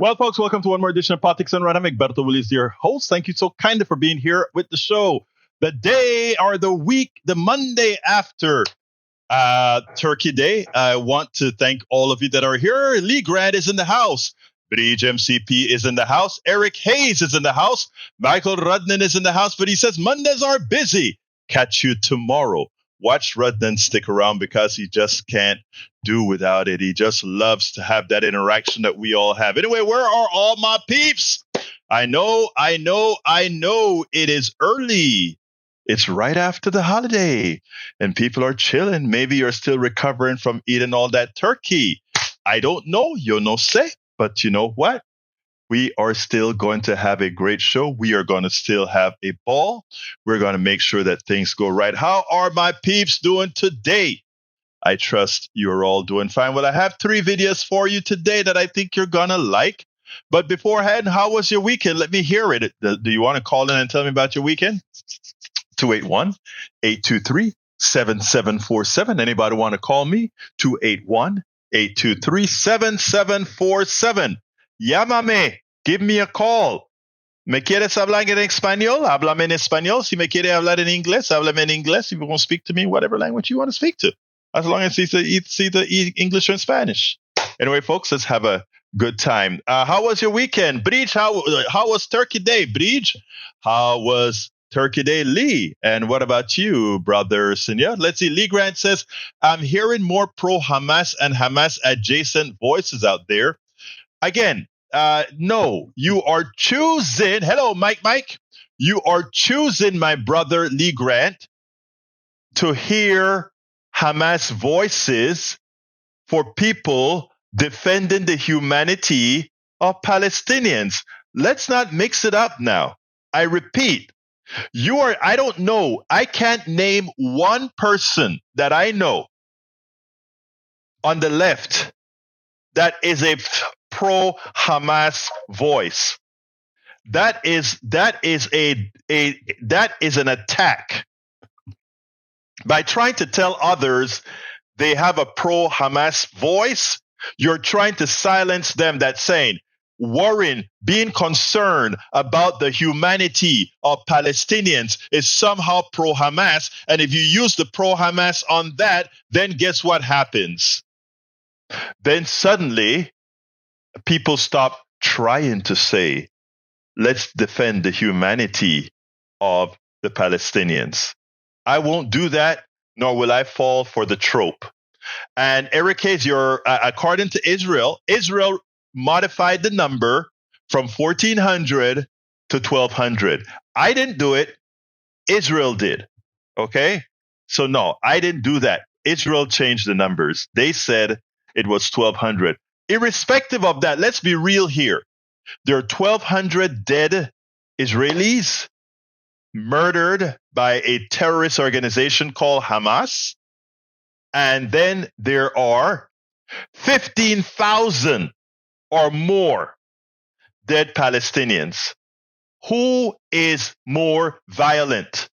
Well, folks, welcome to one more edition of Politics and Run. I'm Egberto Willis, your host. Thank you so kindly for being here with the show. The day or the week, the Monday after Turkey Day. I want to thank all of you that are here. Lee Grant is in the house. Bridge MCP is in the house. Eric Hayes is in the house. Michael Rudnan is in the house, but he says Mondays are busy. Catch you tomorrow. Watch Rudnan stick around because he just can't do without it. He just loves to have that interaction that we all have. Anyway, where are all my peeps? I know it is early. It's right after the holiday and people are chilling. Maybe you're still recovering from eating all that turkey. I don't know. You no say. But you know what? We are still going to have a great show. We are going to still have a ball. We're going to make sure that things go right. How are my peeps doing today? I trust you're all doing fine. Well, I have 3 videos for you today that I think you're going to like. But beforehand, how was your weekend? Let me hear it. Do you want to call in and tell me about your weekend? 281-823-7747. Anybody want to call me? 281-823-7747. Llámame. Give me a call. ¿Me quieres hablar en español? Háblame en español. Si me quiere hablar en inglés, háblame en inglés. If you want to speak to me, whatever language you want to speak to. As long as it's either English or Spanish. Anyway, folks, let's have a good time. How was your weekend? Bridge, how was Turkey Day? Bridge, how was Turkey Day, Lee? And what about you, brother Senior? Let's see. Lee Grant says, I'm hearing more pro-Hamas and Hamas-adjacent voices out there. Again, no, you are choosing. Hello, Mike. You are choosing, my brother Lee Grant, to hear Hamas voices for people defending the humanity of Palestinians. Let's not mix it up now. I repeat, I don't know. I can't name one person that I know on the left that is a pro-Hamas voice. That is an attack. By trying to tell others they have a pro-Hamas voice, you're trying to silence them. That's saying, worrying, being concerned about the humanity of Palestinians is somehow pro-Hamas. And if you use the pro-Hamas on that, then guess what happens? Then suddenly, people stop trying to say, let's defend the humanity of the Palestinians. I won't do that, nor will I fall for the trope. And Eric Hayes, according to Israel modified the number from 1,400 to 1,200. I didn't do it. Israel did. Okay? So no, I didn't do that. Israel changed the numbers. They said it was 1,200. Irrespective of that, let's be real here. There are 1,200 dead Israelis murdered by a terrorist organization called Hamas. And then there are 15,000 or more dead Palestinians. Who is more violent?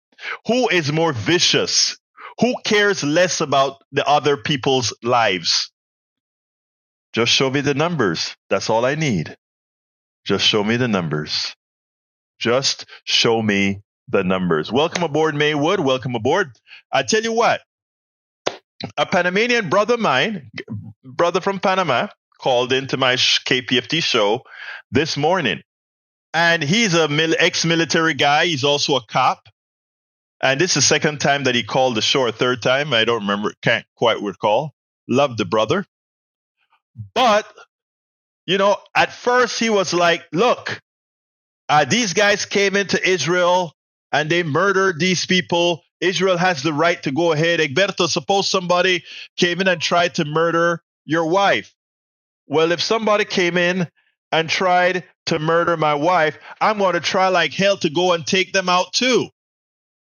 Who is more vicious? Who cares less about the other people's lives? Just show me the numbers. That's all I need. Just show me the numbers. Just show me the numbers. Welcome aboard, Maywood. Welcome aboard. I tell you what, a Panamanian brother of mine, brother from Panama, called into my KPFT show this morning. And he's an ex-military guy. He's also a cop. And this is the second time that he called the show, a third time. I don't remember, can't quite recall. Love the brother. But, at first he was like, look, these guys came into Israel and they murdered these people. Israel has the right to go ahead. Egberto, suppose somebody came in and tried to murder your wife. Well, if somebody came in and tried to murder my wife, I'm going to try like hell to go and take them out too.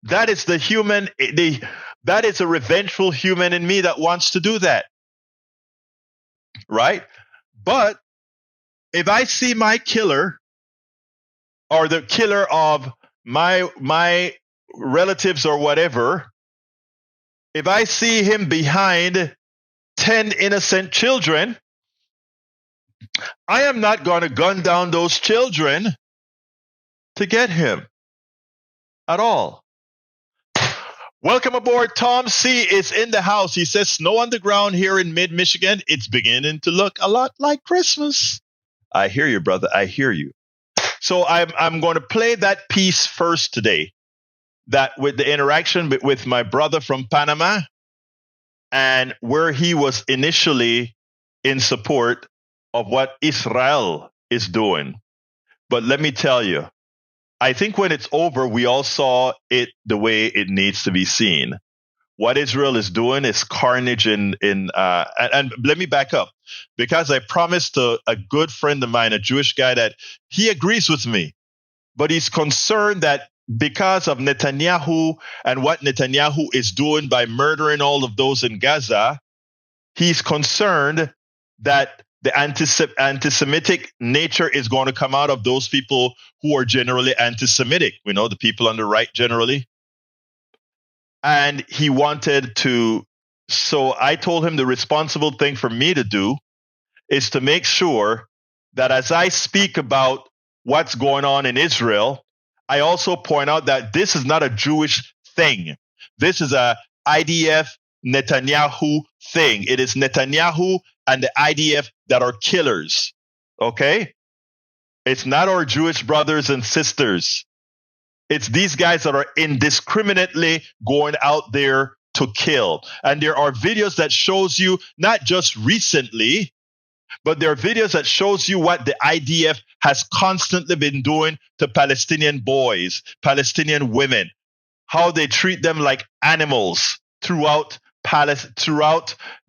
That is that is a revengeful human in me that wants to do that. Right? But if I see my killer or the killer of my relatives or whatever, if I see him behind 10 innocent children, I am not going to gun down those children to get him at all. Welcome aboard. Tom C is in the house. He says snow on the ground here in mid-Michigan. It's beginning to look a lot like Christmas. I hear you, brother. I hear you. So I'm going to play that piece first today. That with the interaction with my brother from Panama, and where he was initially in support of what Israel is doing. But let me tell you, I think when it's over, we all saw it the way it needs to be seen. What Israel is doing is carnage and let me back up, because I promised a good friend of mine, a Jewish guy, that he agrees with me, but he's concerned that because of Netanyahu and what Netanyahu is doing by murdering all of those in Gaza, he's concerned that the anti-Semitic nature is going to come out of those people who are generally anti-Semitic. We know the people on the right generally. And he wanted to, so I told him the responsible thing for me to do is to make sure that as I speak about what's going on in Israel, I also point out that this is not a Jewish thing. This is a IDF Netanyahu thing. It is Netanyahu and the IDF that are killers. Okay? It's not our Jewish brothers and sisters. It's these guys that are indiscriminately going out there to kill. And there are videos that shows you, not just recently, but there are videos that shows you what the IDF has constantly been doing to Palestinian boys, Palestinian women, how they treat them like animals throughout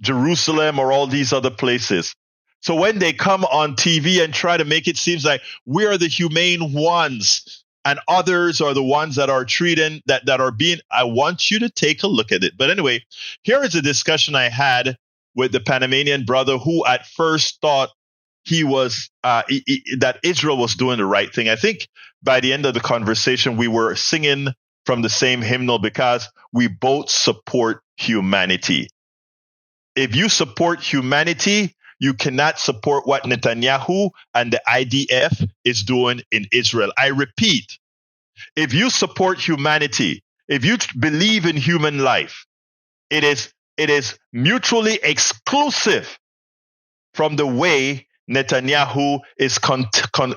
Jerusalem or all these other places. So when they come on TV and try to make it seem like we are the humane ones and others are the ones that are treating, that are being, I want you to take a look at it. But anyway, here is a discussion I had with the Panamanian brother who at first thought he was, that Israel was doing the right thing. I think by the end of the conversation, we were singing from the same hymnal because we both support humanity. If you support humanity, you cannot support what Netanyahu and the IDF is doing in Israel. I repeat, if you support humanity, if you believe in human life, it is mutually exclusive from the way Netanyahu is conducting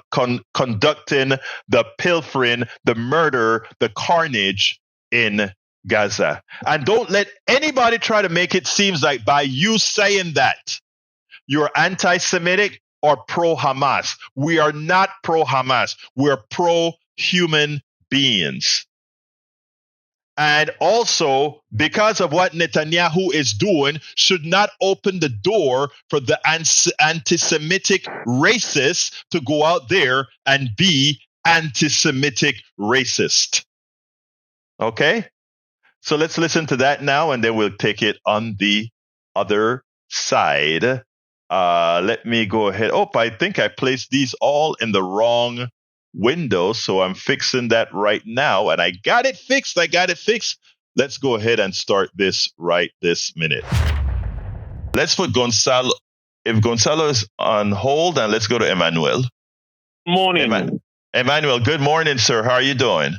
the pilfering, the murder, the carnage in Gaza. And don't let anybody try to make it seem like by you saying that, you're anti-Semitic or pro-Hamas. We are not pro-Hamas. We're pro-human beings. And also, because of what Netanyahu is doing, should not open the door for the anti-Semitic racists to go out there and be anti-Semitic racist. Okay? So let's listen to that now, and then we'll take it on the other side. Let me go ahead. Oh, I think I placed these all in the wrong window, so I'm fixing that right now. And I got it fixed. Let's go ahead and start this right this minute. Let's put Gonzalo. If Gonzalo is on hold, and let's go to Emmanuel. Morning. Emmanuel, good morning, sir. How are you doing?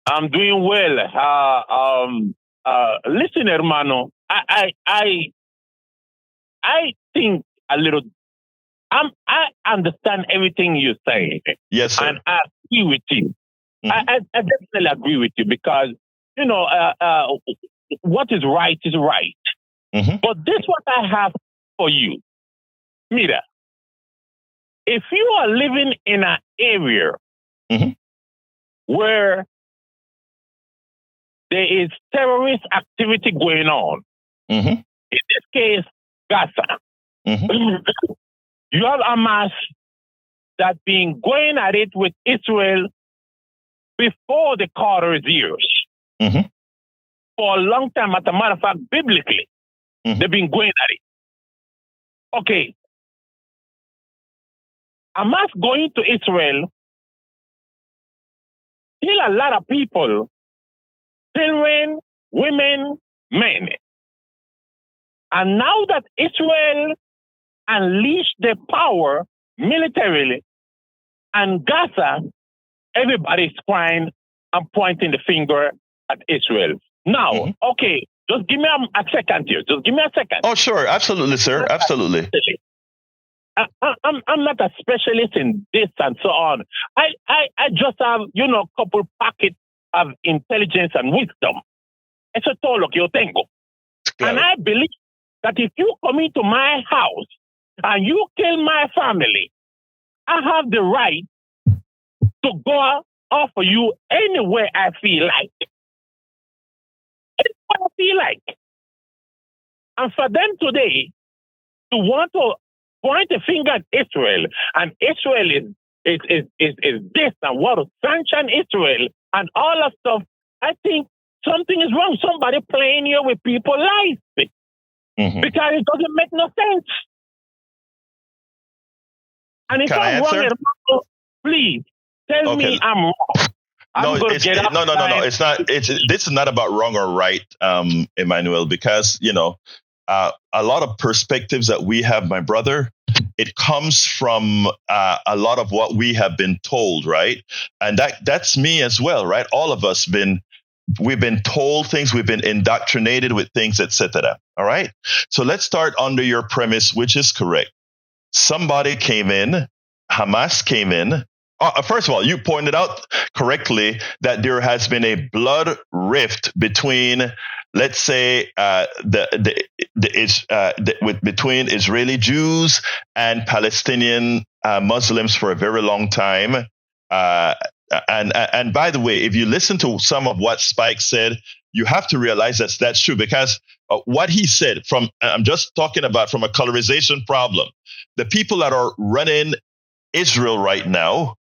I'm doing well. Listen, hermano, I think a little. I understand everything you're saying. Yes, sir. And I agree with you. Mhm. I definitely agree with you because, what is right is right. Mhm. But this what I have for you. Mira, if you are living in an area Mhm. where there is terrorist activity going on, Mhm. in this case, Gaza, Mhm. you have Hamas that been going at it with Israel before the Carter's years. Mhm. For a long time, as a matter of fact, biblically, Mhm. they've been going at it. Okay. Hamas going to Israel, kill a lot of people, children, women, men. And now that Israel unleash their power militarily, and Gaza, everybody's crying and pointing the finger at Israel. Now, okay, just give me a second here. Just give me a second. Oh, sure. Absolutely, sir. Absolutely. I'm not a specialist in this and so on. I just have, a couple packets of intelligence and wisdom. Eso es todo lo que yo tengo. Claro. And I believe that if you come into my house and you kill my family, I have the right to go offer you anywhere I feel like. Anywhere I feel like. And for them today to want to point a finger at Israel, and Israel is this and what to sanction Israel and all that stuff, I think something is wrong. Somebody playing here with people's lives because it doesn't make no sense. And if I'm wrong, please tell me I'm wrong. No, it's not. This is not about wrong or right, Emmanuel, because a lot of perspectives that we have, my brother, it comes from a lot of what we have been told, right? And that's me as well, right? All of us we've been told things, we've been indoctrinated with things, etc. All right. So let's start under your premise, which is correct. Somebody came in, Hamas came in. First of all, you pointed out correctly that there has been a blood rift between, let's say, between Israeli Jews and Palestinian Muslims for a very long time. And by the way, if you listen to some of what Spike said, you have to realize that's true, because what he said, I'm just talking about from a colorization problem. The people that are running Israel right now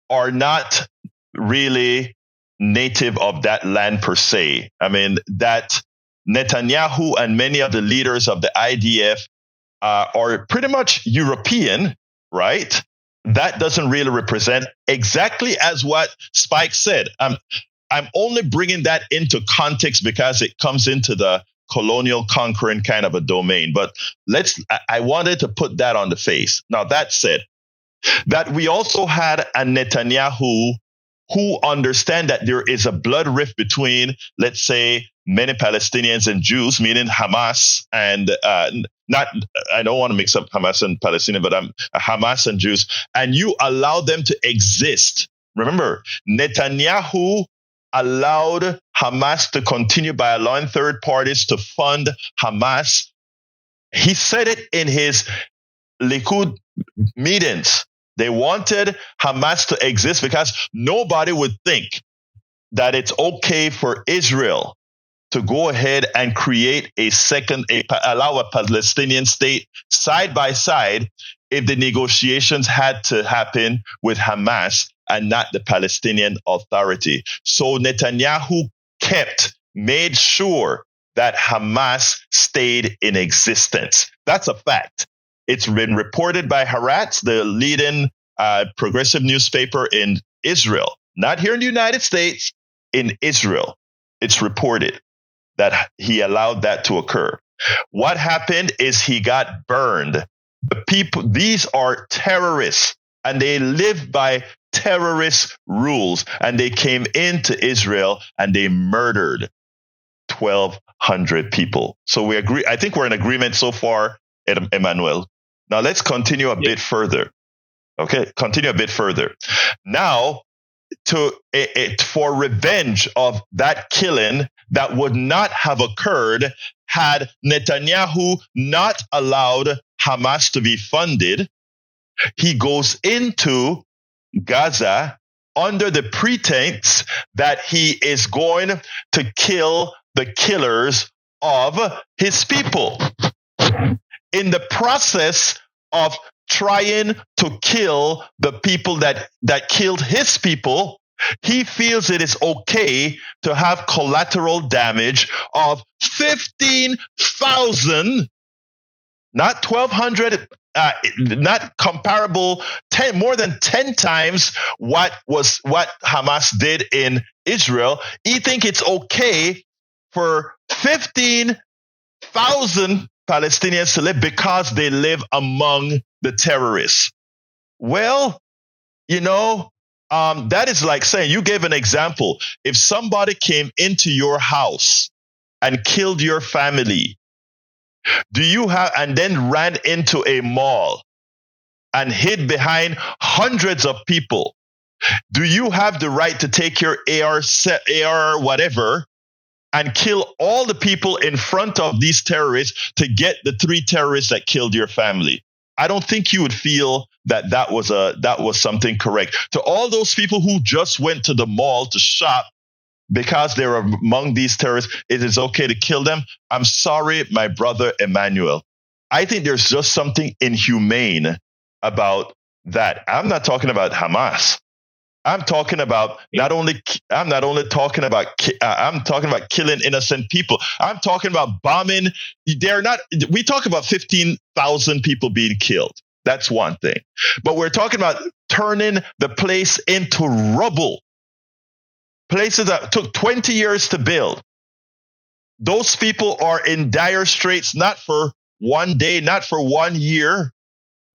are not really native of that land per se. I mean, that Netanyahu and many of the leaders of the IDF are pretty much European, right? That doesn't really represent exactly as what Spike said. I'm only bringing that into context because it comes into the colonial conquering kind of a domain. But I wanted to put that on the face. Now, that said, that we also had a Netanyahu who understand that there is a blood rift between, let's say, many Palestinians and Jews, meaning Hamas and I don't want to mix up Hamas and Palestinian, but Hamas and Jews, and you allow them to exist. Remember, Netanyahu allowed Hamas to continue by allowing third parties to fund Hamas. He said it in his Likud meetings. They wanted Hamas to exist because nobody would think that it's okay for Israel to go ahead and create allow a Palestinian state side by side if the negotiations had to happen with Hamas and not the Palestinian Authority. So Netanyahu made sure that Hamas stayed in existence. That's a fact. It's been reported by Haaretz, the leading progressive newspaper in Israel, not here in the United States, in Israel. It's reported that he allowed that to occur. What happened is he got burned. These are terrorists, and they live by terrorist rules, and they came into Israel and they murdered 1,200 people. So we agree. I think we're in agreement so far, Emmanuel. Now let's continue a bit further. Okay, continue a bit further. Now, for revenge of that killing that would not have occurred had Netanyahu not allowed Hamas to be funded, he goes into Gaza under the pretense that he is going to kill the killers of his people. In the process of trying to kill the people that killed his people, he feels it is okay to have collateral damage of 15,000, not 1,200, not comparable, more than 10 times what Hamas did in Israel. He think it's okay for 15,000 Palestinians to live because they live among the terrorists. Well, that is like saying, you gave an example. If somebody came into your house and killed your family, and then ran into a mall and hid behind hundreds of people, do you have the right to take your AR whatever and kill all the people in front of these terrorists to get the 3 terrorists that killed your family? I don't think you would feel that was something correct. To all those people who just went to the mall to shop because they were among these terrorists, it is okay to kill them. I'm sorry, my brother Emmanuel. I think there's just something inhumane about that. I'm not talking about Hamas. I'm talking about I'm talking about killing innocent people. I'm talking about bombing. We talk about 15,000 people being killed. That's one thing. But we're talking about turning the place into rubble. Places that took 20 years to build. Those people are in dire straits, not for one day, not for 1 year,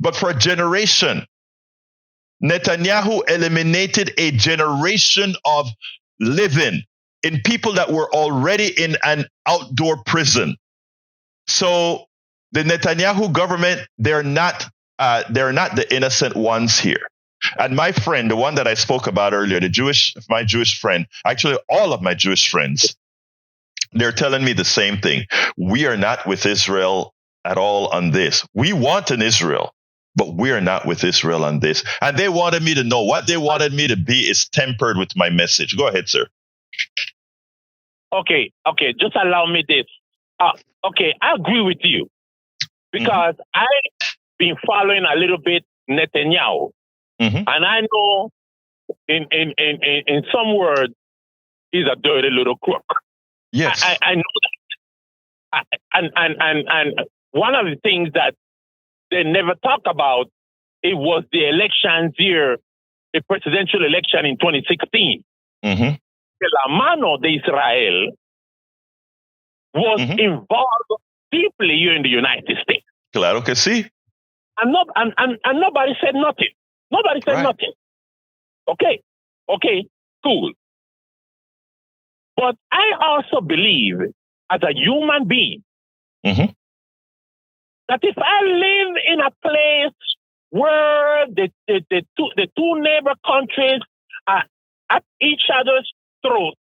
but for a generation. Netanyahu eliminated a generation of living in people that were already in an outdoor prison. So the Netanyahu government, they're not the innocent ones here. And my friend, the one that I spoke about earlier, my Jewish friend, actually all of my Jewish friends, they're telling me the same thing. We are not with Israel at all on this. We want an Israel, but we are not with Israel on this. And they wanted me to know what they wanted me to be is tempered with my message. Go ahead, sir. Okay. Just allow me this. Okay, I agree with you because I've been following a little bit Netanyahu. And I know in some words, he's a dirty little crook. Yes. I know that. And one of the things that they never talk about, it was the elections here, the presidential election in 2016. La mano de Israel was involved deeply here in the United States. Claro que sí. And nobody said nothing. Nobody said nothing. Okay, cool. But I also believe, as a human being, that if I live in a place where the two neighbor countries are at each other's throat,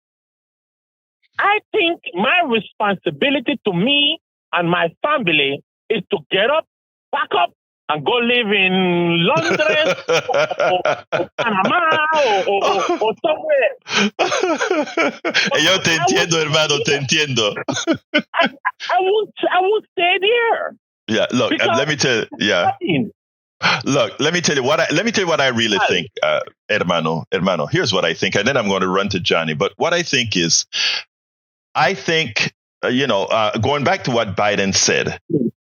I think my responsibility to me and my family is to get up, back up, and go live in London or Panama or somewhere. Yo te entiendo, hermano, te entiendo. I won't stay there. Yeah, look, let me tell you what I really think, hermano. Here's what I think, and then I'm going to run to Johnny. But what I think is, going back to what Biden said.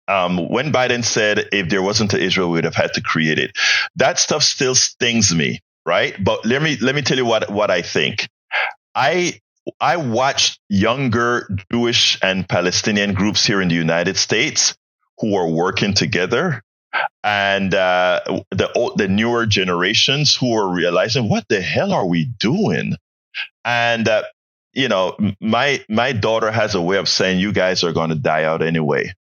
When Biden said, if there wasn't an Israel, we would have had to create it. That stuff still stings me, right? But let me tell you what I think. I watched younger Jewish and Palestinian groups here in the United States who are working together, and the newer generations who are realizing, what the hell are we doing? And my daughter has a way of saying, you guys are going to die out anyway.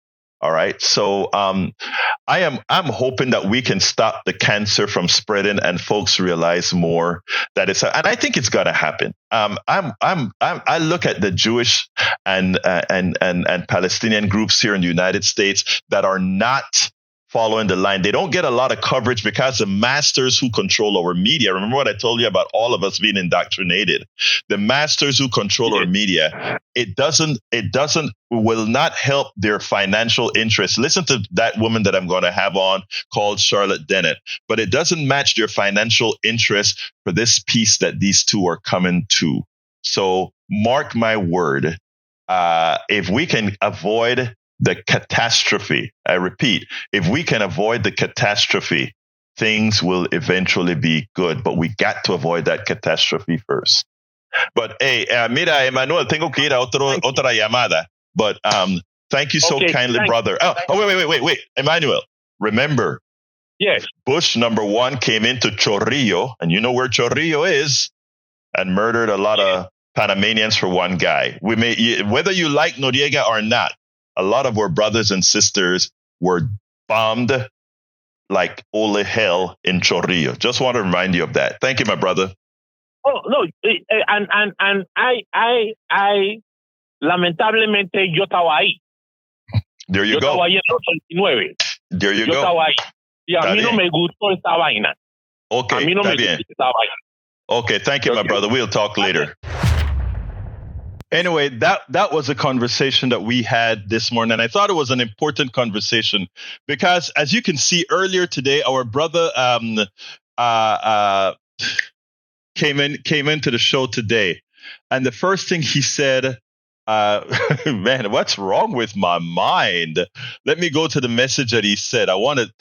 All right. So I'm hoping that we can stop the cancer from spreading and folks realize more that it's, and I think it's going to happen. I look at the Jewish and Palestinian groups here in the United States that are not following the line. They don't get a lot of coverage because the masters who control our media. Remember what I told you about all of us being indoctrinated? The masters who control our media, it will not help their financial interests. Listen to that woman that I'm going to have on called Charlotte Dennett, but it doesn't match their financial interest for this peace that these two are coming to. So mark my word, if we can avoid the catastrophe, I repeat, if we can avoid the catastrophe, things will eventually be good. But we got to avoid that catastrophe first. But hey, mira, Emmanuel, tengo que ir a otra llamada. But Thank you so Okay, kindly, thank brother. Wait. Emmanuel, remember, Yes. Bush #1 came into Chorrillo, and you know where Chorrillo is, and murdered a lot of Panamanians for one guy. Whether you like Noriega or not, a lot of our brothers and sisters were bombed like holy hell in Chorrillo. Just want to remind you of that. Thank you, my brother. Oh no, and I lamentablemente yo estaba ahí. There you Yo go. estaba ahí en el 89. There you Yo go. estaba ahí. Y a Está mí no bien. me gustó esta vaina. Okay, A mí no está me bien. gustó esta vaina. Okay, thank you, my brother. We'll talk later. Anyway, that was a conversation that we had this morning, and I thought it was an important conversation because, as you can see earlier today, our brother came into the show today, and the first thing he said, man, what's wrong with my mind? Let me go to the message that he said. I want to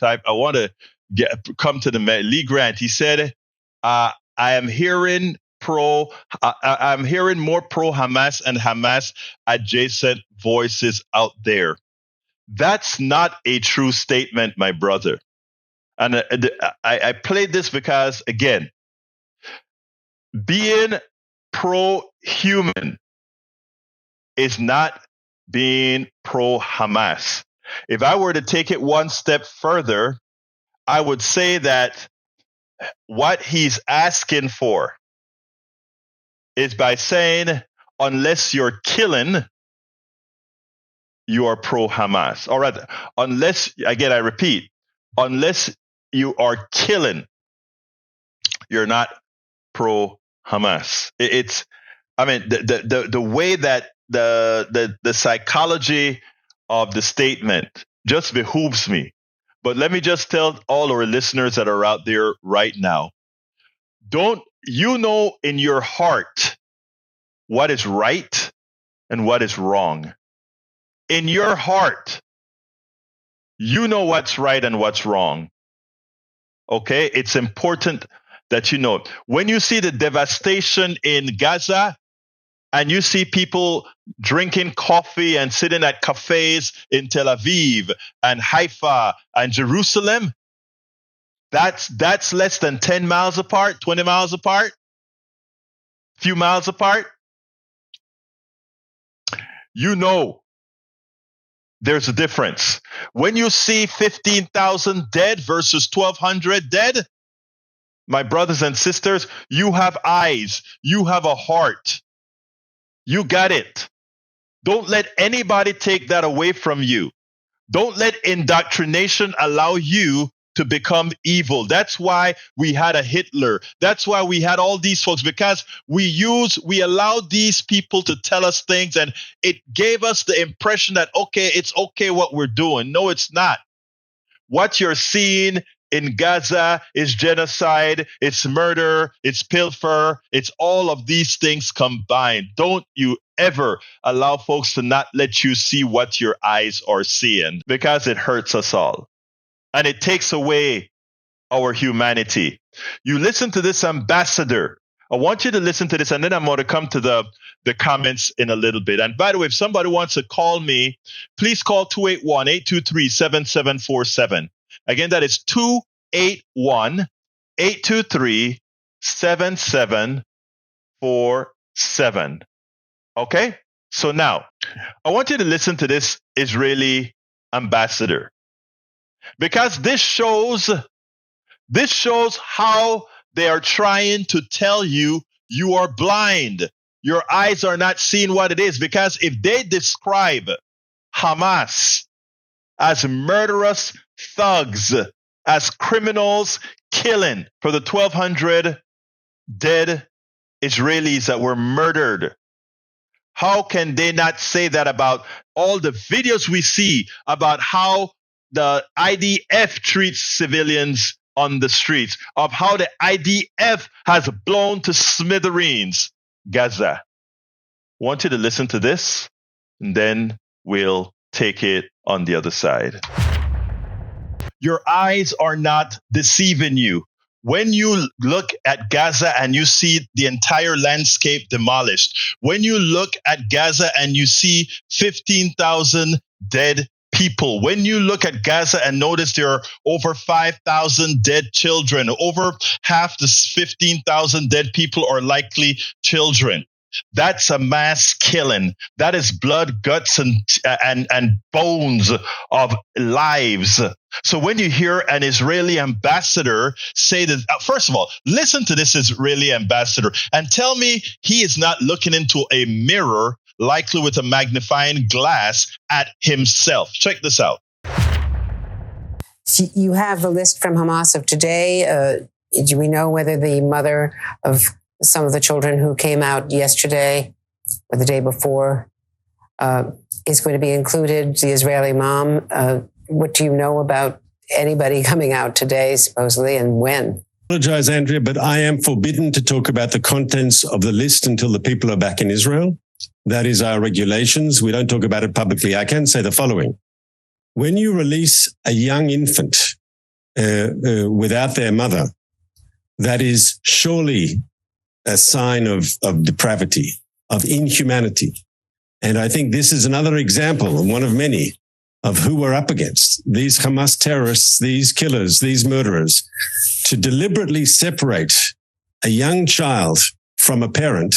come to the Lee Grant. He said, I am hearing I'm hearing more pro Hamas and Hamas adjacent voices out there. That's not a true statement, my brother. And I played this because, again, being pro-human is not being pro-Hamas. If I were to take it one step further, I would say that what he's asking for is by saying, unless you're killing, you are pro-Hamas. All right. Unless, again, I repeat, unless you are killing, you're not pro-Hamas. The way that the psychology of the statement just behooves me. But let me just tell all our listeners that are out there right now, don't you know in your heart what is right and what is wrong? In your heart, you know what's right and what's wrong. Okay? It's important that you know. When you see the devastation in Gaza and you see people drinking coffee and sitting at cafes in Tel Aviv and Haifa and Jerusalem, that's less than 10 miles apart, 20 miles apart, few miles apart. You know there's a difference. When you see 15,000 dead versus 1,200 dead, my brothers and sisters, you have eyes, you have a heart. You got it. Don't let anybody take that away from you. Don't let indoctrination allow you to become evil. That's why we had a Hitler. That's why we had all these folks, because we allowed these people to tell us things, and it gave us the impression that, okay, it's okay what we're doing. No, it's not. What you're seeing in Gaza is genocide, it's murder, it's pilfer, it's all of these things combined. Don't you ever allow folks to not let you see what your eyes are seeing, because it hurts us all. And it takes away our humanity. You listen to this ambassador. I want you to listen to this, and then I'm going to come to the comments in a little bit. And by the way, if somebody wants to call me, please call 281-823-7747. Again, that is 281-823-7747. Okay? So now, I want you to listen to this Israeli ambassador, because this shows how they are trying to tell you you are blind. Your eyes are not seeing what it is. Because if they describe Hamas as murderous thugs, as criminals killing for the 1,200 dead Israelis that were murdered, how can they not say that about all the videos we see about how the IDF treats civilians on the streets, of how the IDF has blown to smithereens Gaza? I want you to listen to this, and then we'll take it on the other side. Your eyes are not deceiving you. When you look at Gaza and you see the entire landscape demolished, when you look at Gaza and you see 15,000 dead people. When you look at Gaza and notice there are over 5,000 dead children, over half the 15,000 dead people are likely children. That's a mass killing. That is blood, guts, and bones of lives. So when you hear an Israeli ambassador say that, first of all, listen to this Israeli ambassador and tell me he is not looking into a mirror, likely with a magnifying glass, at himself. Check this out. You have the list from Hamas of today. Do we know whether the mother of some of the children who came out yesterday or the day before is going to be included, the Israeli mom? What do you know about anybody coming out today, supposedly, and when? I apologize, Andrea, but I am forbidden to talk about the contents of the list until the people are back in Israel. That is our regulations. We don't talk about it publicly. I can say the following. When you release a young infant without their mother, that is surely a sign of depravity, of inhumanity. And I think this is another example, and one of many, of who we're up against. These Hamas terrorists, these killers, these murderers, to deliberately separate a young child from a parent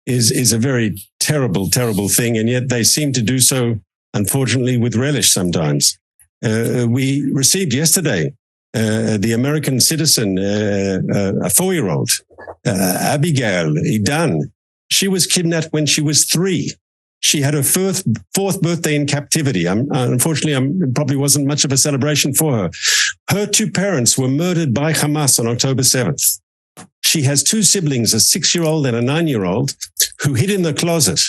is a very terrible, terrible thing. And yet they seem to do so, unfortunately, with relish sometimes. We received yesterday the American citizen, a 4-year-old, Abigail Idan. She was kidnapped when she was 3. She had her fourth birthday in captivity. Unfortunately, it probably wasn't much of a celebration for her. Her 2 parents were murdered by Hamas on October 7th. She has 2 siblings, a 6-year-old and a 9-year-old, who hid in the closet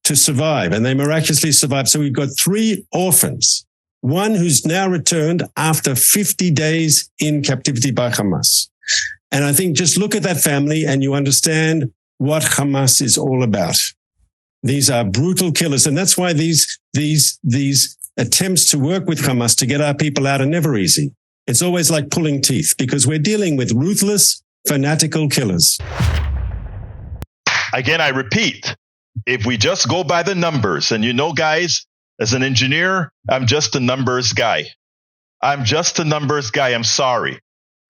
to survive, and they miraculously survived. So we've got 3 orphans, one who's now returned after 50 days in captivity by Hamas. And I think just look at that family and you understand what Hamas is all about. These are brutal killers. And that's why these attempts to work with Hamas to get our people out are never easy. It's always like pulling teeth because we're dealing with ruthless, fanatical killers. Again, I repeat, if we just go by the numbers, and you know, guys, as an engineer, I'm just a numbers guy. I'm sorry.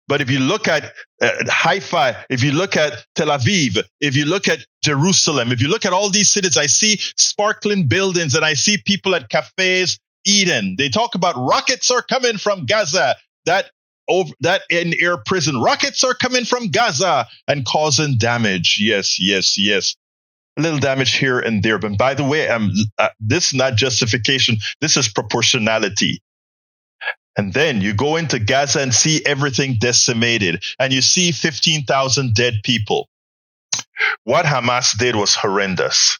But if you look at Haifa, if you look at Tel Aviv, if you look at Jerusalem, if you look at all these cities, I see sparkling buildings and I see people at cafes eating. They talk about rockets are coming from Gaza, that in-air prison. Rockets are coming from Gaza and causing damage. Yes. A little damage here and there. But by the way, this is not justification. This is proportionality. And then you go into Gaza and see everything decimated, and you see 15,000 dead people. What Hamas did was horrendous.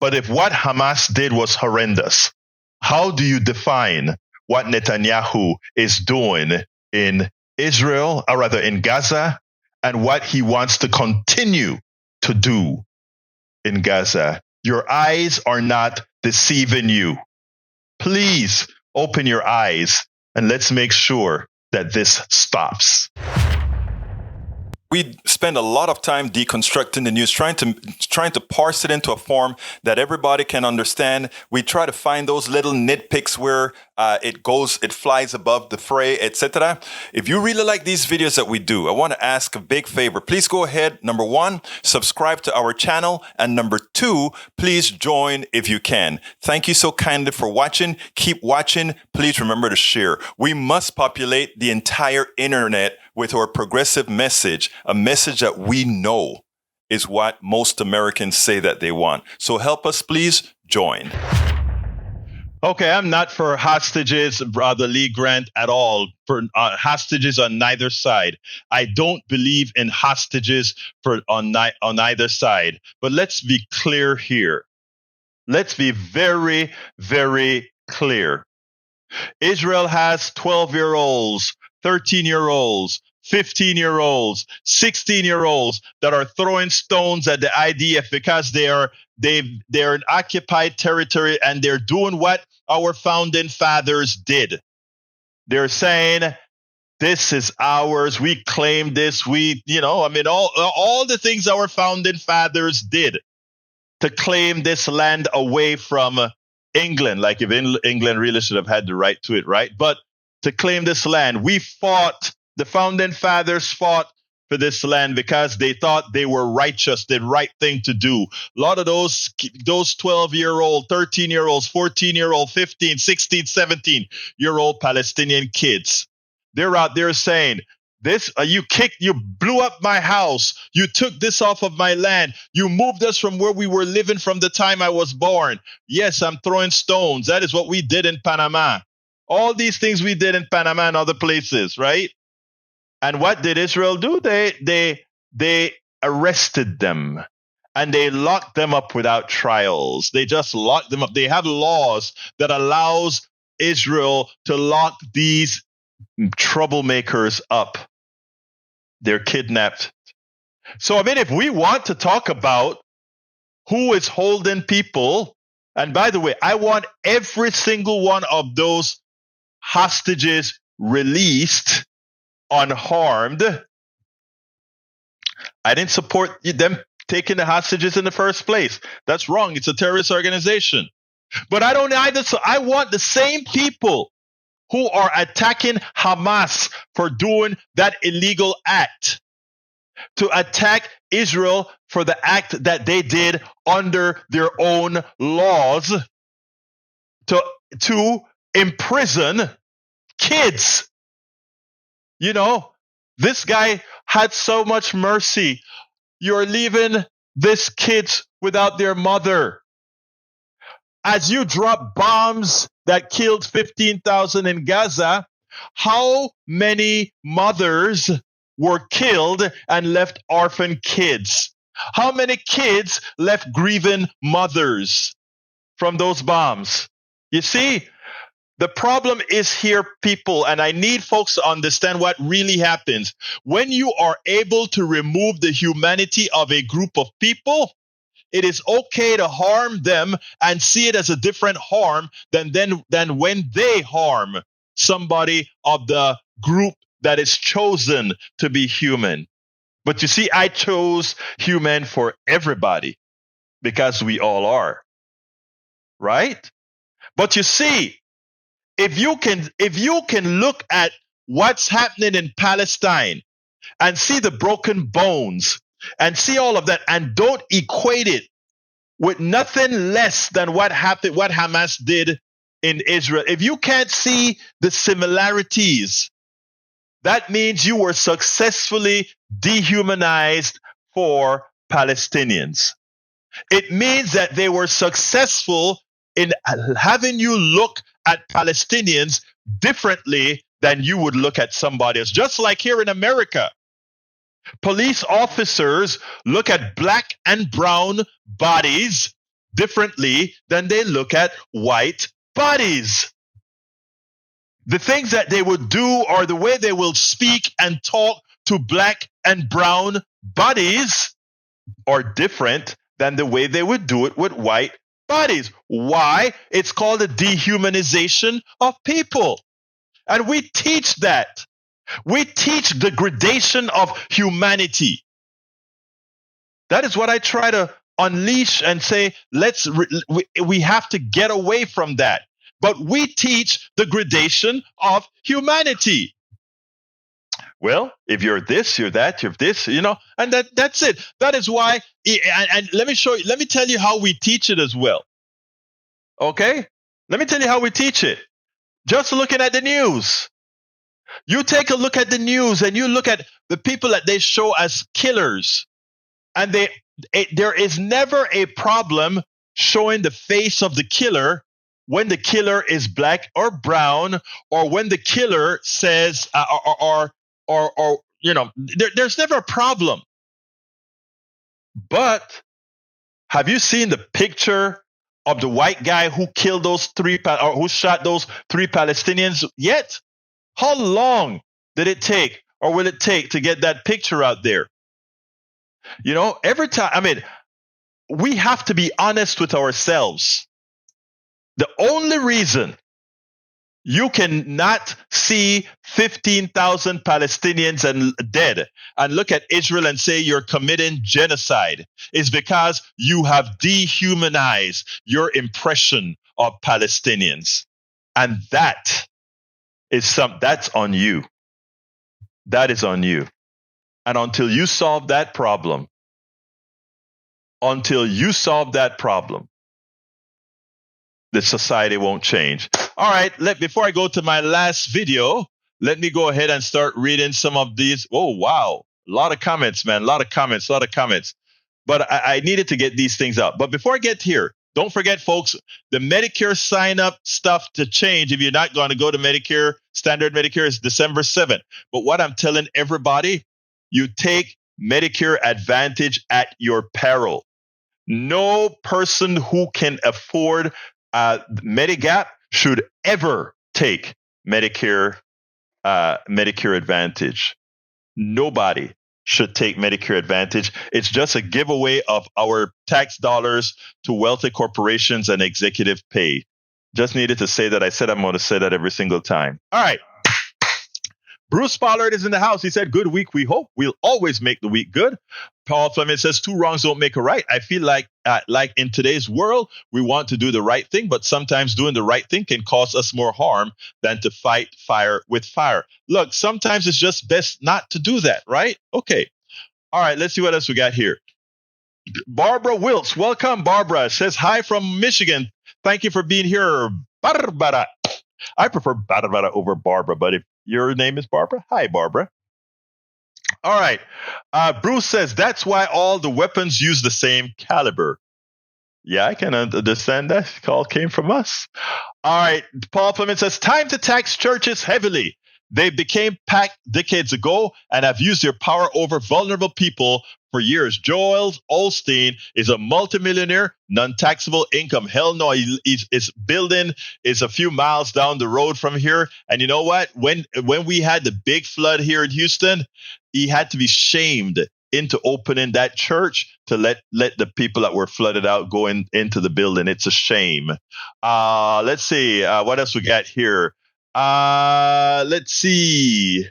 But if what Hamas did was horrendous, how do you define what Netanyahu is doing in Israel, or rather in Gaza, and what he wants to continue to do in Gaza? Your eyes are not deceiving you. Please open your eyes. And let's make sure that this stops. We spend a lot of time deconstructing the news, trying to parse it into a form that everybody can understand. We try to find those little nitpicks where it flies above the fray, etc. If you really like these videos that we do, I want to ask a big favor. Please go ahead. Number 1, subscribe to our channel. And number 2, please join if you can. Thank you so kindly for watching. Keep watching. Please remember to share. We must populate the entire internet with our progressive message, a message that we know is what most Americans say that they want. So help us, please join. Okay, I'm not for hostages, Brother Lee Grant, at all. For hostages on neither side. I don't believe in hostages on either side. But let's be clear here. Let's be very, very clear. Israel has 12-year-olds, 13-year-olds, 15-year-olds, 16-year-olds that are throwing stones at the IDF because they're in occupied territory and they're doing what our founding fathers did. They're saying, this is ours. We claim this. All the things our founding fathers did to claim this land away from England, like if England really should have had the right to it, right? But to claim this land, the founding fathers fought for this land because they thought they were righteous, the right thing to do. A lot of those 12-year-old, 13-year-olds, 14-year-old, 15, 16, 17-year-old Palestinian kids, they're out there saying, you blew up my house. You took this off of my land. You moved us from where we were living from the time I was born. Yes, I'm throwing stones. That is what we did in Panama. All these things we did in Panama and other places, right? And what did Israel do? They arrested them and they locked them up without trials. They just locked them up. They have laws that allows Israel to lock these troublemakers up. They're kidnapped. So, I mean, if we want to talk about who is holding people, and by the way, I want every single one of those hostages released unharmed. I didn't support them taking the hostages in the first place. That's wrong. It's a terrorist organization. But I don't either. So I want the same people who are attacking Hamas for doing that illegal act to attack Israel for the act that they did under their own laws to imprison kids. You know, this guy had so much mercy. You're leaving these kids without their mother. As you drop bombs that killed 15,000 in Gaza, how many mothers were killed and left orphan kids? How many kids left grieving mothers from those bombs? You see, the problem is here, people, and I need folks to understand what really happens. When you are able to remove the humanity of a group of people, it is okay to harm them and see it as a different harm than when they harm somebody of the group that is chosen to be human. But you see, I chose human for everybody because we all are, right? But you see, if you can look at what's happening in Palestine and see the broken bones and see all of that and don't equate it with nothing less than what happened, what Hamas did in Israel. If you can't see the similarities, that means you were successfully dehumanized for Palestinians. It means that they were successful in having you look at Palestinians differently than you would look at somebody else. Just like here in America, police officers look at black and brown bodies differently than they look at white bodies. The things that they would do or the way they will speak and talk to black and brown bodies are different than the way they would do it with white bodies. Why? It's called a dehumanization of people. And we teach that. We teach degradation of humanity. That is what I try to unleash and say, we have to get away from that. But we teach degradation of humanity. Well, if you're this, you're that, you're this, and that's it. That is why, and let me tell you how we teach it as well. Okay? Let me tell you how we teach it. Just looking at the news. You take a look at the news and you look at the people that they show as killers. And there is never a problem showing the face of the killer when the killer is black or brown, or when the killer says, there's never a problem. But have you seen the picture of the white guy who killed who shot those 3 Palestinians yet? How long did it take, or will it take, to get that picture out there? Every time, we have to be honest with ourselves. The only reason you cannot see 15,000 Palestinians and dead and look at Israel and say you're committing genocide is because you have dehumanized your impression of Palestinians. And that's on you. That is on you. And until you solve that problem, the society won't change. All right, before I go to my last video, let me go ahead and start reading some of these. Oh, wow. A lot of comments, man. A lot of comments. But I needed to get these things up. But before I get here, don't forget, folks, the Medicare sign-up stuff to change. If you're not going to go to Medicare, standard Medicare is December 7th. But what I'm telling everybody, you take Medicare Advantage at your peril. No person who can afford Medigap should ever take Medicare Advantage. Nobody should take Medicare Advantage. It's just a giveaway of our tax dollars to wealthy corporations and executive pay. Just needed to say that. I said I'm going to say that every single time. All right. Bruce Pollard is in the house. He said, good week, we hope. We'll always make the week good. Paul Fleming says, 2 wrongs don't make a right. I feel like in today's world, we want to do the right thing, but sometimes doing the right thing can cause us more harm than to fight fire with fire. Look, sometimes it's just best not to do that, right? Okay. All right, let's see what else we got here. Barbara Wiltz. Welcome, Barbara. Says, hi from Michigan. Thank you for being here. Barbara. I prefer Barbara over Barbara, but if your name is Barbara, hi, Barbara. All right. Bruce says, that's why all the weapons use the same caliber. Yeah, I can understand that. Call came from us. All right. Paul Fleming says, time to tax churches heavily. They became packed decades ago and have used their power over vulnerable people for years. Joel Osteen is a multimillionaire, non-taxable income. Hell no, his building is a few miles down the road from here. And you know what? When we had the big flood here in Houston, he had to be shamed into opening that church to let the people that were flooded out go into the building. It's a shame. Let's see. What else we got here? Let's see.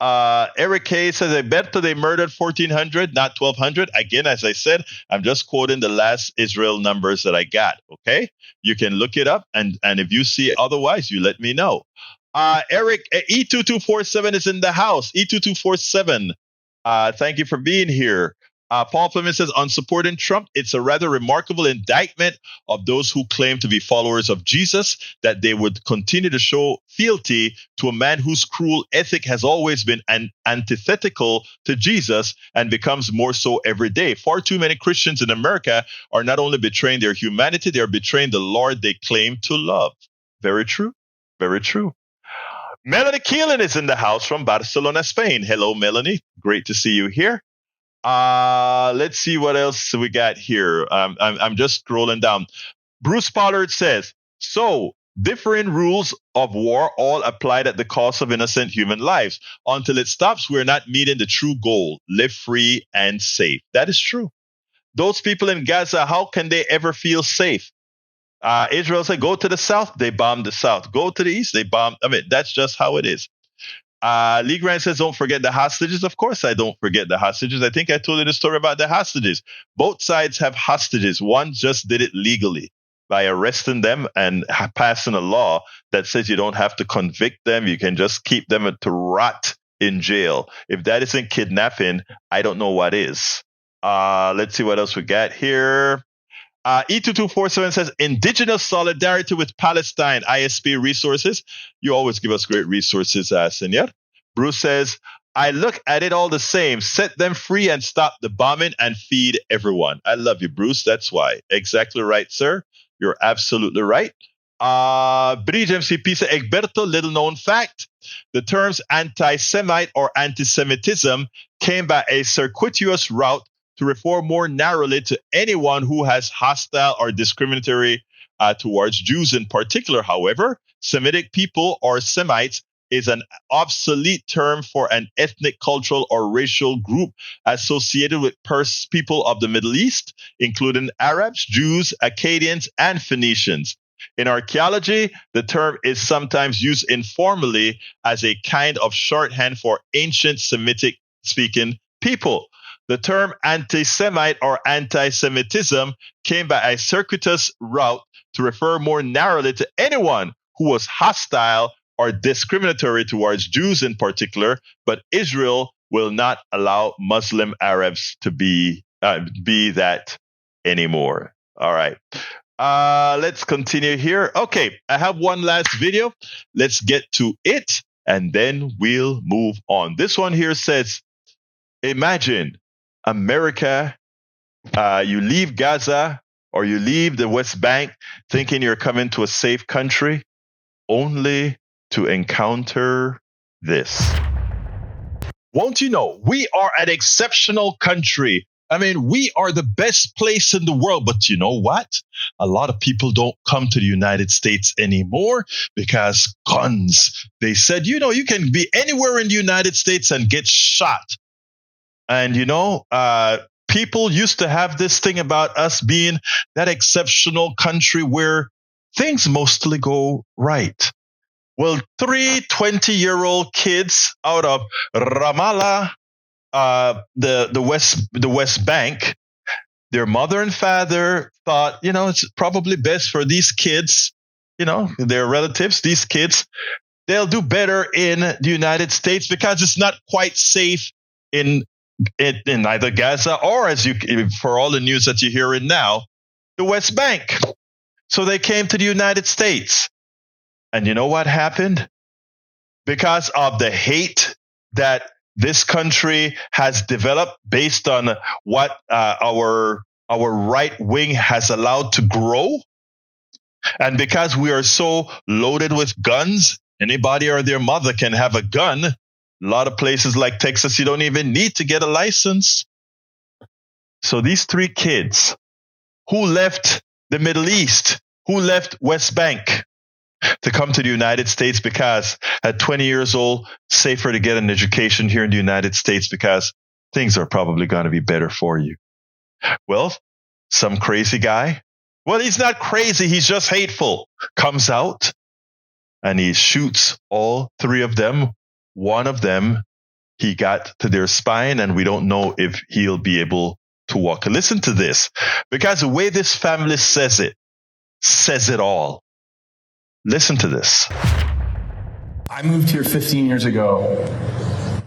Eric K says, I bet they murdered 1,400, not 1,200. Again, as I said, I'm just quoting the last Israel numbers that I got. Okay. You can look it up. And if you see otherwise, you let me know. Eric, E2247 is in the house. E2247. Thank you for being here. Paul Fleming says, on supporting Trump, it's a rather remarkable indictment of those who claim to be followers of Jesus, that they would continue to show fealty to a man whose cruel ethic has always been antithetical to Jesus and becomes more so every day. Far too many Christians in America are not only betraying their humanity, they are betraying the Lord they claim to love. Very true. Very true. Melanie Keelan is in the house from Barcelona, Spain. Hello, Melanie. Great to see you here. Let's see what else we got here. I'm just scrolling down. Bruce Pollard says, so differing rules of war all applied at the cost of innocent human lives. Until it stops, we're not meeting the true goal, live free and safe. That is true. Those people in Gaza, how can they ever feel safe? Israel said, go to the south, they bomb the south. Go to the east, they bomb. I mean, that's just how it is. Lee Grant says, don't forget the hostages. Of course, I don't forget the hostages. I think I told you the story about the hostages. Both sides have hostages. One just did it legally by arresting them and passing a law that says you don't have to convict them. You can just keep them to rot in jail. If that isn't kidnapping, I don't know what is. Let's see what else we got here. E2247 says, indigenous solidarity with Palestine, ISP resources. You always give us great resources, Senor. Bruce says, I look at it all the same. Set them free and stop the bombing and feed everyone. I love you, Bruce. That's why. Exactly right, sir. You're absolutely right. Bridge MCP says, Egberto, little known fact. The terms anti-Semite or anti-Semitism came by a circuitous route to refer more narrowly to anyone who has hostile or discriminatory towards Jews in particular. However, Semitic people or Semites is an obsolete term for an ethnic, cultural, or racial group associated with people of the Middle East, including Arabs, Jews, Akkadians, and Phoenicians. In archaeology, the term is sometimes used informally as a kind of shorthand for ancient Semitic-speaking people. The term anti-Semite or anti-Semitism came by a circuitous route to refer more narrowly to anyone who was hostile or discriminatory towards Jews in particular, but Israel will not allow Muslim Arabs to be that anymore. All right. Let's continue here. Okay, I have one last video. Let's get to it, and then we'll move on. This one here says, imagine America, you leave Gaza or you leave the West Bank thinking you're coming to a safe country, only to encounter this. Won't you know, we are an exceptional country. I mean, we are the best place in the world. But you know what? A lot of people don't come to the United States anymore because guns. They said, you know, you can be anywhere in the United States and get shot. And, you know, people used to have this thing about us being that exceptional country where things mostly go right. Well, 3 20-year-old kids out of Ramallah, the West Bank, their mother and father thought, you know, it's probably best for these kids, you know, their relatives, these kids, they'll do better in the United States because it's not quite safe in either Gaza or, as you, for all the news that you're hearing now, the West Bank. So they came to the United States. And you know what happened? Because of the hate that this country has developed based on what our right wing has allowed to grow, and because we are so loaded with guns, anybody or their mother can have a gun. A lot of places like Texas, you don't even need to get a license. So these 3 kids who left the Middle East, who left West Bank, to come to the United States because at 20 years old, safer to get an education here in the United States because things are probably going to be better for you. Well, some crazy guy, well, he's not crazy, he's just hateful, comes out and he shoots all 3 of them. One of them, he got to their spine, and we don't know if he'll be able to walk. Listen to this, because the way this family says it all. Listen to this. I moved here 15 years ago,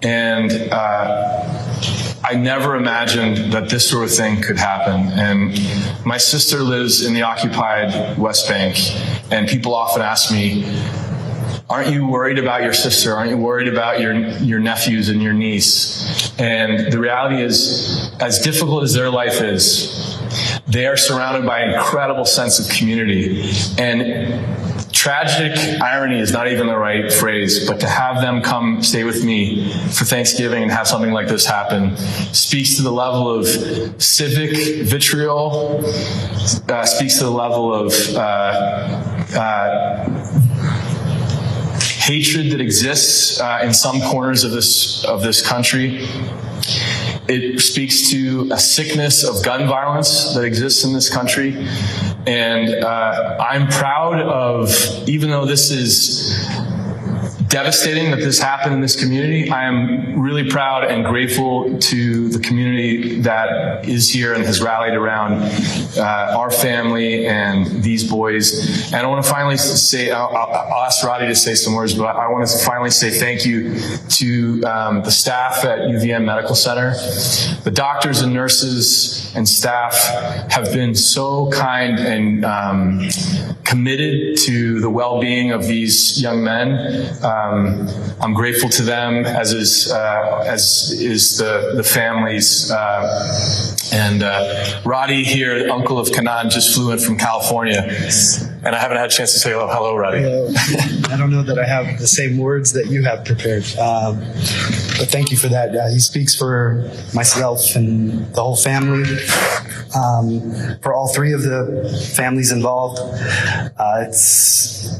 and I never imagined that this sort of thing could happen. And my sister lives in the occupied West Bank, and people often ask me, aren't you worried about your sister? Aren't you worried about your nephews and your niece? And the reality is, as difficult as their life is, they are surrounded by an incredible sense of community. And tragic irony is not even the right phrase, but to have them come stay with me for Thanksgiving and have something like this happen speaks to the level of civic vitriol, speaks to the level of hatred that exists in some corners of this country. It speaks to a sickness of gun violence that exists in this country. And I'm proud of, even though this is devastating that this happened in this community, I am really proud and grateful to the community that is here and has rallied around our family and these boys. And I want to finally say, I'll ask Roddy to say some words, but I want to finally say thank you to the staff at UVM Medical Center. The doctors and nurses and staff have been so kind and committed to the well-being of these young men. I'm grateful to them, as is the families. And Roddy here, uncle of Kanan, just flew in from California, and I haven't had a chance to say hello, Roddy. I don't know that I have the same words that you have prepared, but thank you for that. He speaks for myself and the whole family, for all 3 of the families involved.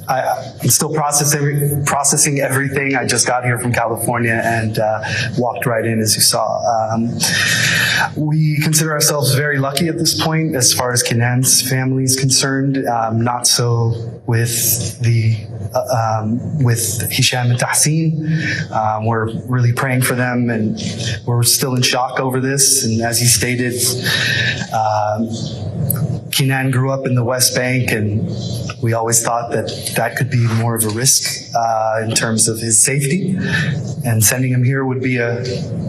I'm still processing everything. I just got here from California and walked right in, as you saw. We consider ourselves very lucky at this point as far as Kanan's family is concerned, not also with with Hisham and Tahsin. We're really praying for them, and we're still in shock over this. And as he stated, Kenan grew up in the West Bank, and we always thought that could be more of a risk in terms of his safety, and sending him here would be the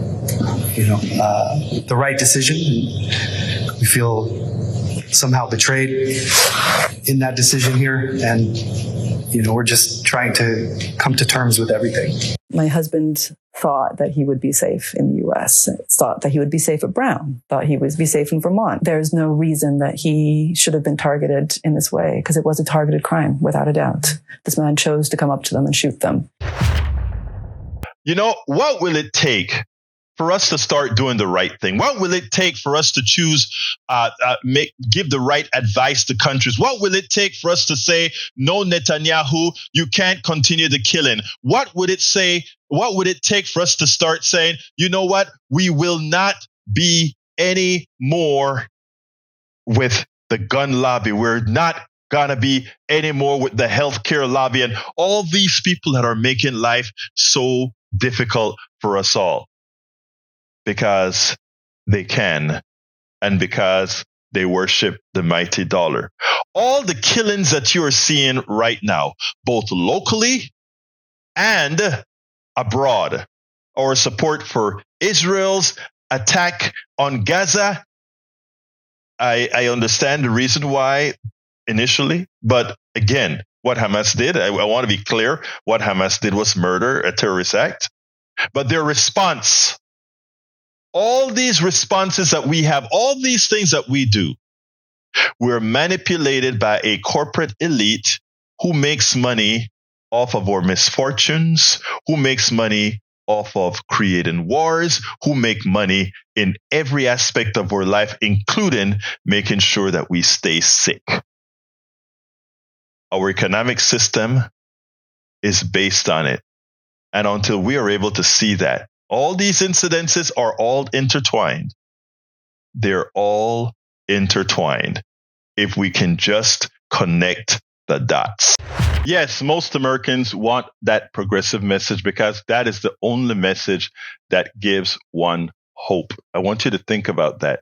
right decision. And we feel somehow betrayed in that decision here, and we're just trying to come to terms with everything. My husband thought that he would be safe in the U.S., thought that he would be safe at Brown, thought he would be safe in Vermont. There's no reason that he should have been targeted in this way, because it was a targeted crime, without a doubt. This man chose to come up to them and shoot them. What will it take for us to start doing the right thing? What will it take for us to choose, give the right advice to countries? What will it take for us to say, no, Netanyahu, you can't continue the killing? What would it take for us to start saying, you know what, we will not be any more with the gun lobby. We're not going to be anymore with the healthcare lobby and all these people that are making life so difficult for us all. Because they can, and because they worship the mighty dollar. All the killings that you are seeing right now, both locally and abroad, our support for Israel's attack on Gaza, I understand the reason why initially, but again, what Hamas did, I want to be clear, what Hamas did was murder, a terrorist act, but their response, all these responses that we have, all these things that we do, we're manipulated by a corporate elite who makes money off of our misfortunes, who makes money off of creating wars, who make money in every aspect of our life, including making sure that we stay sick. Our economic system is based on it. And until we are able to see that, all these incidences are all intertwined. They're all intertwined. If we can just connect the dots. Yes, most Americans want that progressive message because that is the only message that gives one hope. I want you to think about that.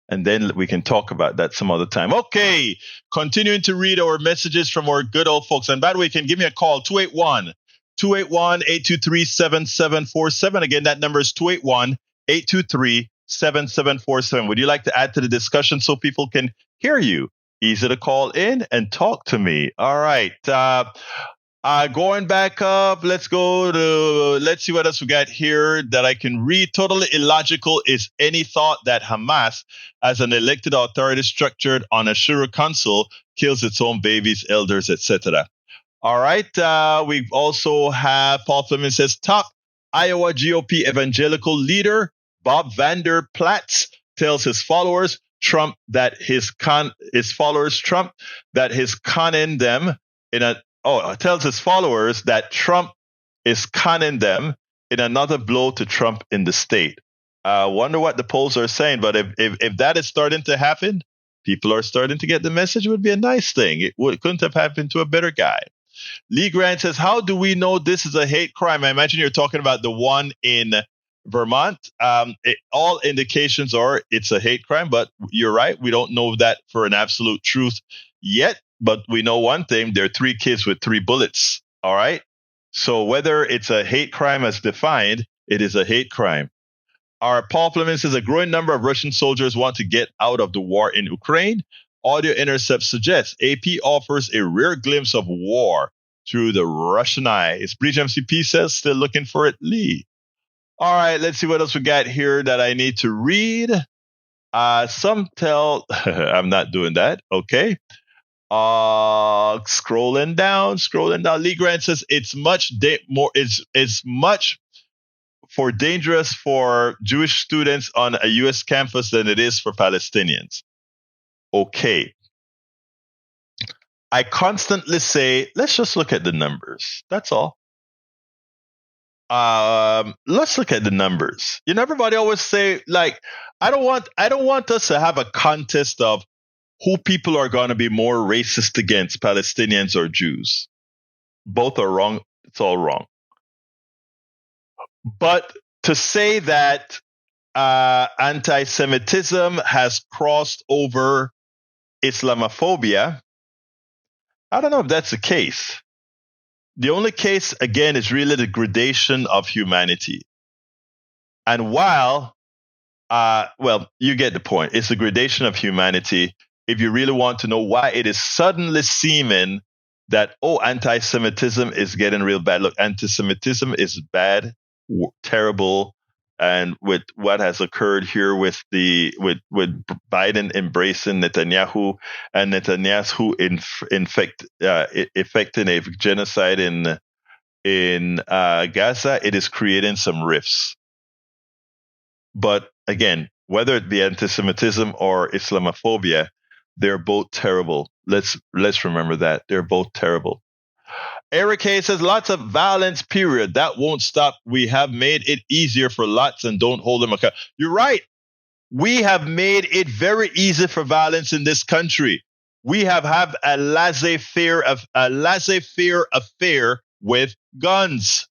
And then we can talk about that some other time. Okay, continuing to read our messages from our good old folks. And by the way, you can give me a call, 281-823-7747. Again, that number is 281-823-7747. Would you like to add to the discussion so people can hear you? Easy to call in and talk to me. All right. Going back up, let's see what else we got here that I can read. Totally illogical is any thought that Hamas, as an elected authority structured on a Shura council, kills its own babies, elders, etc. All right. We also have Paul Fleming says top Iowa GOP evangelical leader Bob Vander Plaats tells his followers Trump that he's conning them tells his followers that Trump is conning them in another blow to Trump in the state. I wonder what the polls are saying, but if that is starting to happen, people are starting to get the message. It would be a nice thing. Couldn't have happened to a better guy. Lee Grant says, how do we know this is a hate crime? I imagine you're talking about the one in Vermont. All indications are it's a hate crime, but you're right. We don't know that for an absolute truth yet, but we know one thing. There are 3 kids with 3 bullets. All right. So whether it's a hate crime as defined, it is a hate crime. Our Paul Fleming says a growing number of Russian soldiers want to get out of the war in Ukraine. Audio intercepts suggests AP offers a rare glimpse of war through the Russian eyes. Breach MCP says still looking for it, Lee. All right, let's see what else we got here that I need to read. Some tell I'm not doing that. Okay. Scrolling down. Lee Grant says it's much more dangerous for Jewish students on a U.S. campus than it is for Palestinians. Okay. I constantly say, let's just look at the numbers. That's all. Let's look at the numbers. Everybody always say, like, I don't want us to have a contest of who people are going to be more racist against, Palestinians or Jews. Both are wrong. It's all wrong. But to say that anti-Semitism has crossed over Islamophobia, I don't know if that's the case. The only case, again, is really the gradation of humanity. And while, well, you get the point. It's the gradation of humanity. If you really want to know why it is suddenly seeming that, oh, anti-Semitism is getting real bad. Look, anti-Semitism is bad, terrible. And with what has occurred here with Biden embracing Netanyahu and Netanyahu effecting a genocide in Gaza, it is creating some rifts. But again, whether it be anti-Semitism or Islamophobia, they're both terrible. Let's remember that they're both terrible. Eric Hayes says lots of violence, period. That won't stop. We have made it easier for lots and don't hold them accountable. You're right. We have made it very easy for violence in this country. We have a laissez-faire affair with guns.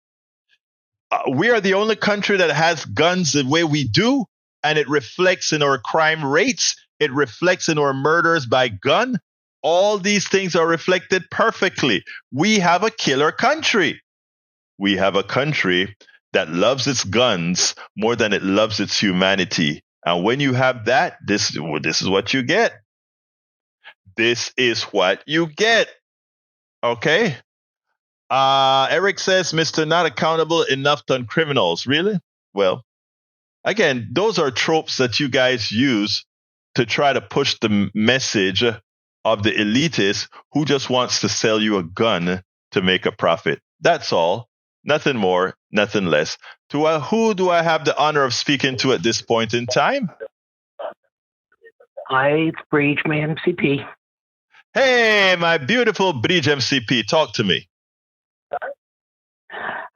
We are the only country that has guns the way we do, and it reflects in our crime rates. It reflects in our murders by gun. All these things are reflected perfectly. We have a killer country. We have a country that loves its guns more than it loves its humanity. And when you have that, this is what you get. This is what you get. Okay? Eric says, Mr. Not accountable enough to criminals. Really? Well, again, those are tropes that you guys use to try to push the message of the elitist who just wants to sell you a gun to make a profit. That's all. Nothing more, nothing less. Who do I have the honor of speaking to at this point in time? Hi, it's Breach, my MCP. Hey, my beautiful Breach MCP. Talk to me.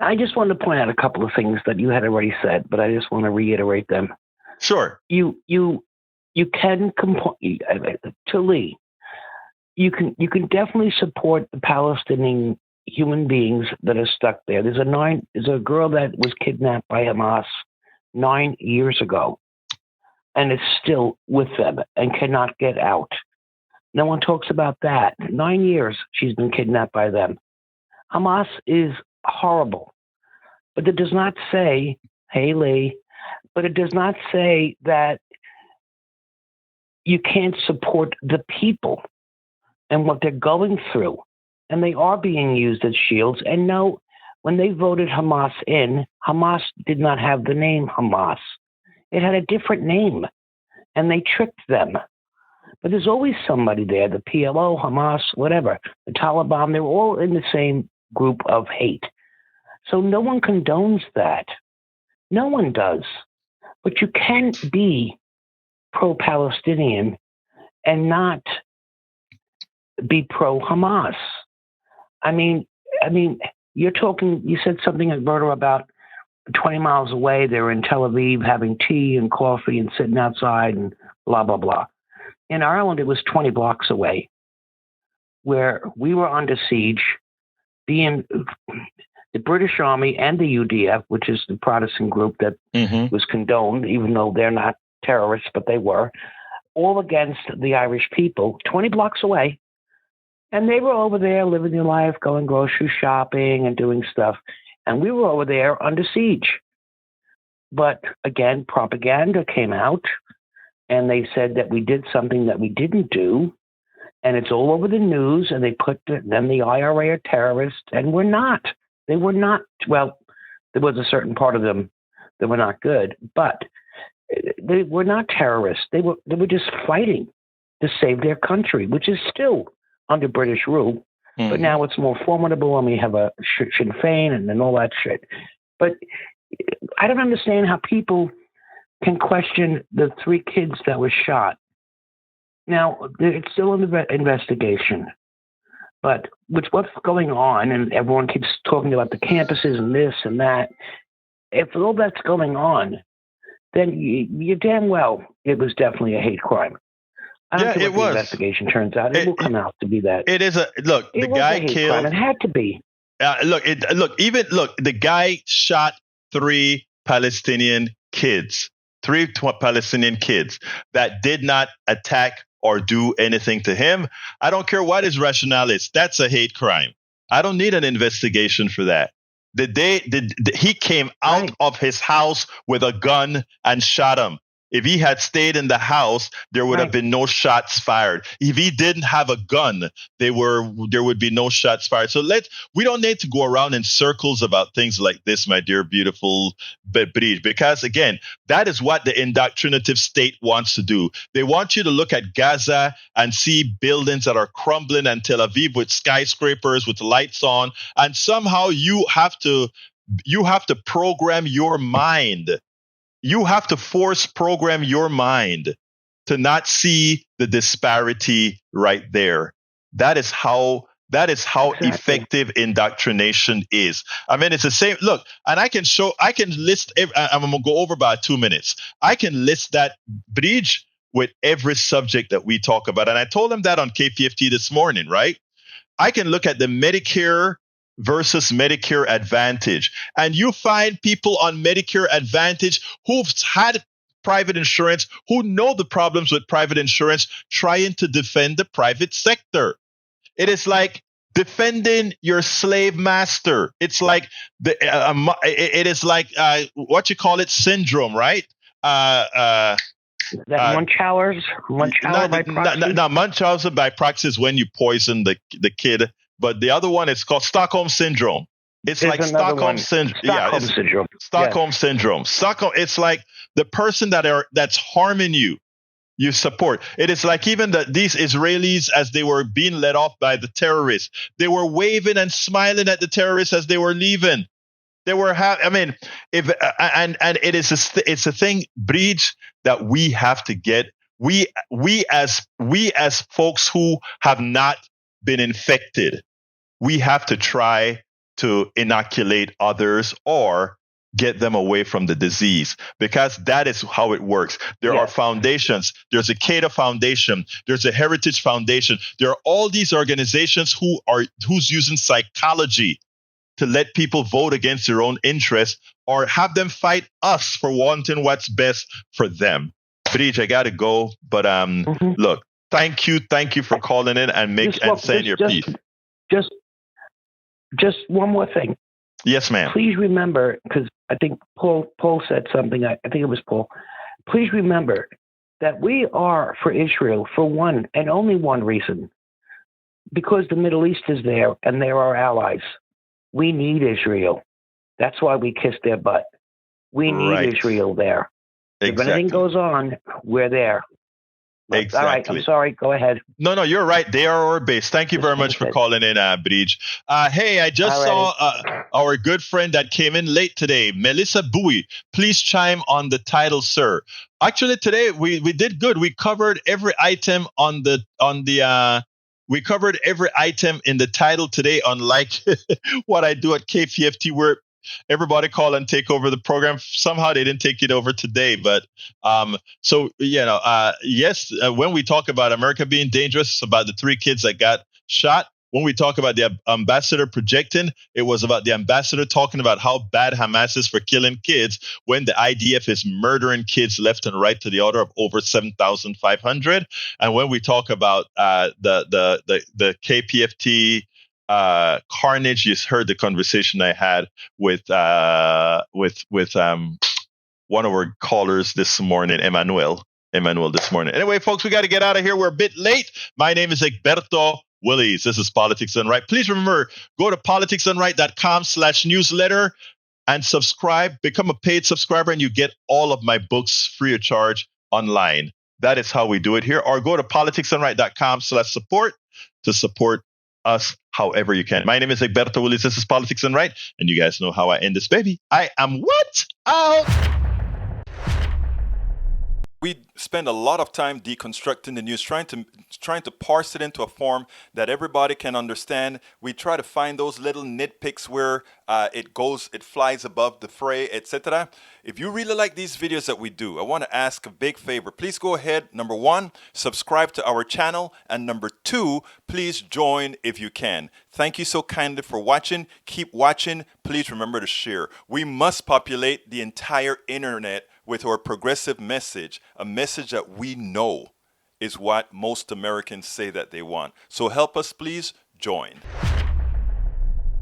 I just want to point out a couple of things that you had already said, but I just want to reiterate them. Sure. You can to Lee. You can definitely support the Palestinian human beings that are stuck there. There's a girl that was kidnapped by Hamas 9 years ago and is still with them and cannot get out. No one talks about that. 9 years she's been kidnapped by them. Hamas is horrible, but it does not say, hey Lee, but it does not say that you can't support the people and what they're going through. And they are being used as shields. And no, when they voted Hamas in, Hamas did not have the name Hamas. It had a different name, and they tricked them. But there's always somebody there, the PLO, Hamas, whatever, the Taliban, they're all in the same group of hate. So no one condones that. No one does. But you can be pro-Palestinian and not be pro-Hamas. I mean, you said something, Alberto, about 20 miles away, they were in Tel Aviv having tea and coffee and sitting outside and blah, blah, blah. In Ireland, it was 20 blocks away, where we were under siege, being the British Army and the UDF, which is the Protestant group that was condoned, even though they're not terrorists, but they were, all against the Irish people, 20 blocks away. And they were over there living their life, going grocery shopping and doing stuff. And we were over there under siege. But again, propaganda came out and they said that we did something that we didn't do. And it's all over the news. And they put then the IRA are terrorists. And we're not. They were not. Well, there was a certain part of them that were not good. But they were not terrorists. They were just fighting to save their country, which is still under British rule, but now it's more formidable, and we have a Sinn Féin and all that shit. But I don't understand how people can question the 3 kids that were shot. Now, it's still in the investigation, but with what's going on, and everyone keeps talking about the campuses and this and that, if all that's going on, then you damn well it was definitely a hate crime. I don't Yeah, care it what the was. investigation turns out. It will come out to be that. It is a look. It The was a guy hate killed. crime. It had to be. The guy shot three Palestinian kids that did not attack or do anything to him. I don't care what his rationale is. That's a hate crime. I don't need an investigation for that. He came out Right. of his house with a gun and shot him. If he had stayed in the house, there would have Right. been no shots fired. If he didn't have a gun, there would be no shots fired. So we don't need to go around in circles about things like this, my dear beautiful Bridge, because again, that is what the indoctrinative state wants to do. They want you to look at Gaza and see buildings that are crumbling, and Tel Aviv with skyscrapers with lights on, and somehow you have to program your mind. You have to force program your mind to not see the disparity right there. That is how Exactly. effective indoctrination is. I mean, it's the same. Look, and I can list. I'm going to go over about 2 minutes. I can list that Bridge with every subject that we talk about. And I told him that on KPFT this morning, right? I can look at the Medicare versus Medicare Advantage. And you find people on Medicare Advantage who've had private insurance, who know the problems with private insurance, trying to defend the private sector. It is like defending your slave master. It's like it is like what you call it, syndrome, right? That Munchausen by proxy. No, Munchausen by proxy is when you poison the kid. But the other one is called Stockholm syndrome. It's There's like another Stockholm one. syndrome. Stockholm syndrome. Stockholm syndrome. It's like the person that's harming you support. It is like even these Israelis, as they were being let off by the terrorists, they were waving and smiling at the terrorists as they were leaving. They were it's a thing, Bridge, that we have to get. We as folks who have not been infected, we have to try to inoculate others or get them away from the disease, because that is how it works. There are foundations. There's a CADA Foundation. There's a Heritage Foundation. There are all these organizations who's using psychology to let people vote against their own interests or have them fight us for wanting what's best for them. Bridge, I gotta go, but look, thank you for calling in and saying your piece. Just one more thing. Yes, ma'am. Please remember, because I think Paul said something. I think it was Paul. Please remember that we are for Israel for one and only one reason, because the Middle East is there and they're our allies. We need Israel. That's why we kiss their butt. We need Israel there. Exactly. If anything goes on, we're there. Exactly. All right, I'm sorry. Go ahead. No, you're right. They are our base. Thank you very much for calling in, Bridge. Hey, I just saw our good friend that came in late today, Melissa Bowie. Please chime on the title, sir. Actually, today we did good. We covered every item we covered every item in the title today, unlike what I do at KPFT, where everybody call and take over the program. Somehow they didn't take it over today, but yes, when we talk about America being dangerous, it's about the 3 kids that got shot. When we talk about the ambassador projecting, it was about the ambassador talking about how bad Hamas is for killing kids when the IDF is murdering kids left and right to the order of over 7,500. And when we talk about the KPFT carnage, you heard the conversation I had with one of our callers this morning, Emmanuel this morning. Anyway, folks, we got to get out of here. We're a bit late. My name is Egberto Willies. This is Politics Done Right. Please remember, go to politicsdoneright.com/newsletter and subscribe. Become a paid subscriber, and you get all of my books free of charge online. That is how we do it here. Or go to politicsdoneright.com/support to support us however you can. My name is Egberto Willies. This is Politics Done Right, and you guys know how I end this baby. I am what? Out. We spend a lot of time deconstructing the news, trying to parse it into a form that everybody can understand. We try to find those little nitpicks where it flies above the fray, etc. If you really like these videos that we do, I want to ask a big favor. Please go ahead. Number 1, subscribe to our channel, and number 2, please join if you can. Thank you so kindly for watching. Keep watching. Please remember to share. We must populate the entire internet with our progressive message, a message that we know is what most Americans say that they want. So help us, please join.